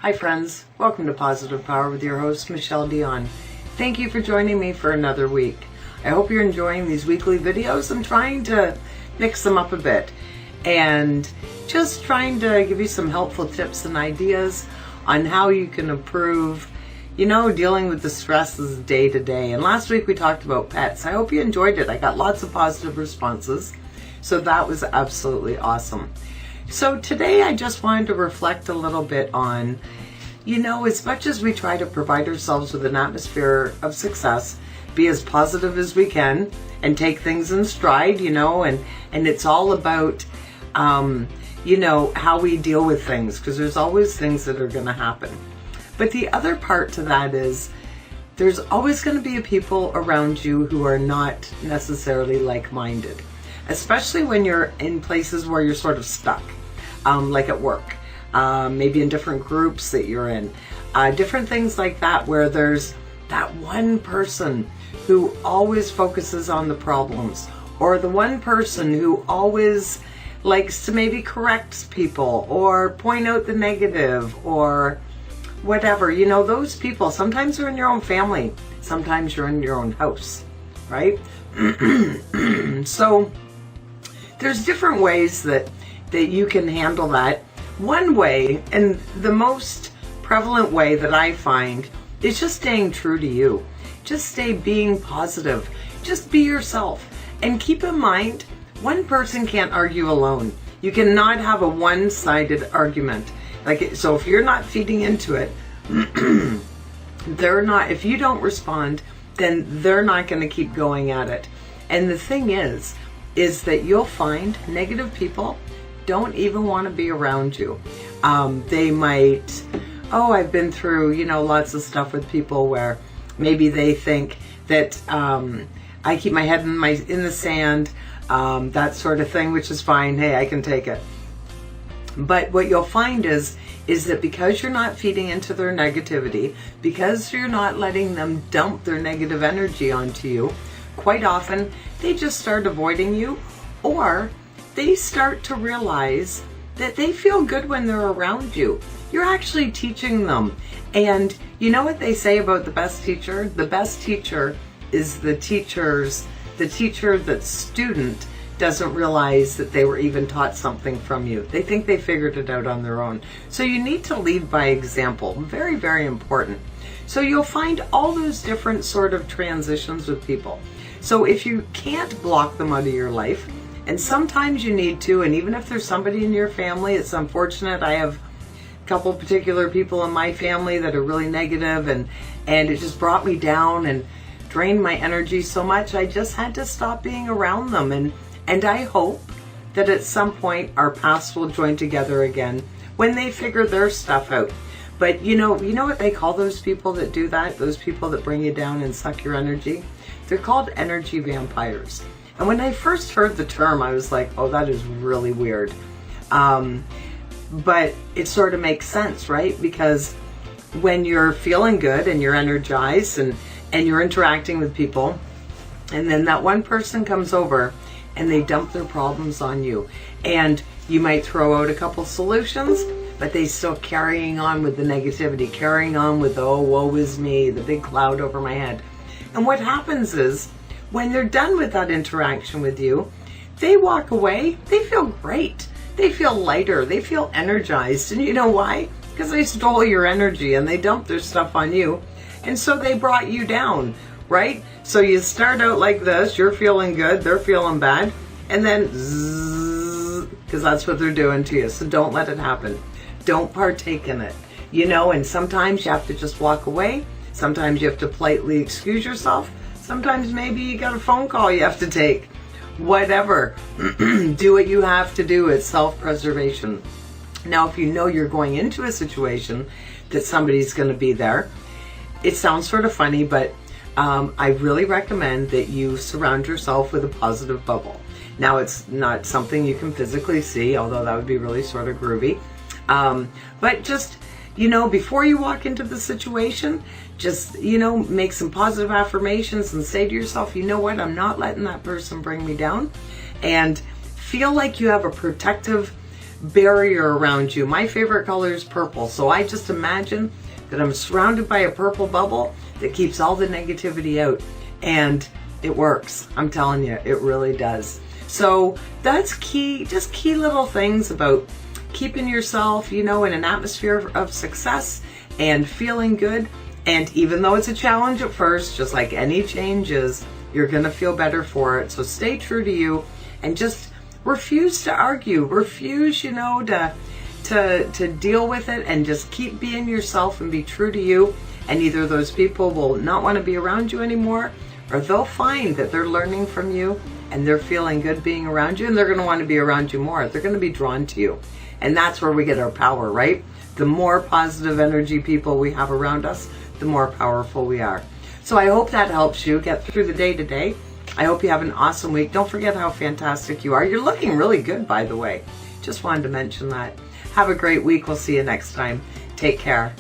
Hi friends, welcome to Positive Power with your host Michele Dionne. Thank you for joining me for another week. I hope you're enjoying these weekly videos. I'm trying to mix them up a bit and just trying to give you some helpful tips and ideas on how you can improve, dealing with the stresses day to day. And last week we talked about pets. I hope you enjoyed it. I got lots of positive responses, so that was absolutely awesome. So today I just wanted to reflect a little bit on, as much as we try to provide ourselves with an atmosphere of success, be as positive as we can and take things in stride, and it's all about, how we deal with things, because there's always things that are going to happen. But the other part to that is there's always going to be people around you who are not necessarily like-minded, especially when you're in places where you're sort of stuck, like at work, maybe in different groups that you're in, different things like that, where there's that one person who always focuses on the problems, or the one person who always likes to maybe correct people or point out the negative or whatever. Those people, sometimes they're in your own family, sometimes you're in your own house, right? So there's different ways that you can handle that. One way, and the most prevalent way that I find, is just staying true to you. Just being positive. Just be yourself. And keep in mind, one person can't argue alone. You cannot have a one-sided argument. So if you're not feeding into it, if you don't respond, then they're not going to keep going at it. And the thing is that you'll find negative people don't even want to be around you. They might, I've been through, lots of stuff with people where maybe they think that I keep my head in the sand, that sort of thing, which is fine. Hey, I can take it. But what you'll find is that because you're not feeding into their negativity, because you're not letting them dump their negative energy onto you, quite often they just start avoiding you, or they start to realize that they feel good when they're around you. You're actually teaching them. And you know what they say about the best teacher? The best teacher is the teacher that student doesn't realize that they were even taught something from you. They think they figured it out on their own. So you need to lead by example. Very, very important. So you'll find all those different sort of transitions with people. So if you can't block them out of your life, and sometimes you need to, and even if there's somebody in your family, it's unfortunate. I have a couple particular people in my family that are really negative, and it just brought me down and drained my energy so much, I just had to stop being around them. And I hope that at some point our paths will join together again when they figure their stuff out. But you know what they call those people that do that? Those people that bring you down and suck your energy? They're called energy vampires. And when I first heard the term, I was like, oh, that is really weird. But it sort of makes sense, right? Because when you're feeling good and you're energized and you're interacting with people, and then that one person comes over and they dump their problems on you, and you might throw out a couple solutions, but they still carrying on with the negativity, carrying on with, oh, woe is me, the big cloud over my head. And what happens is, when they're done with that interaction with you, they walk away, they feel great. They feel lighter, they feel energized. And you know why? Because they stole your energy and they dumped their stuff on you. And so they brought you down, right? So you start out like this, you're feeling good, they're feeling bad, and then zzz, because that's what they're doing to you. So don't let it happen. Don't partake in it. And sometimes you have to just walk away. Sometimes you have to politely excuse yourself. Sometimes maybe you got a phone call you have to take. Whatever. Do what you have to do. It's self-preservation. Now, if you know you're going into a situation that somebody's going to be there, it sounds sort of funny, but I really recommend that you surround yourself with a positive bubble. Now, it's not something you can physically see, although that would be really sort of groovy. But just, before you walk into the situation, just, make some positive affirmations and say to yourself, you know what, I'm not letting that person bring me down. And feel like you have a protective barrier around you. My favorite color is purple, so I just imagine that I'm surrounded by a purple bubble that keeps all the negativity out, and it works. I'm telling you, it really does. So that's key, just key little things about keeping yourself, you know, in an atmosphere of success and feeling good. And even though it's a challenge at first, just like any changes, you're going to feel better for it. So stay true to you and just refuse to argue. Refuse, you know, to deal with it, and just keep being yourself and be true to you. And either those people will not want to be around you anymore, or they'll find that they're learning from you and they're feeling good being around you, and they're going to want to be around you more. They're going to be drawn to you. And that's where we get our power, right? The more positive energy people we have around us, the more powerful we are. So I hope that helps you get through the day today. I hope you have an awesome week. Don't forget how fantastic you are. You're looking really good, by the way. Just wanted to mention that. Have a great week. We'll see you next time. Take care.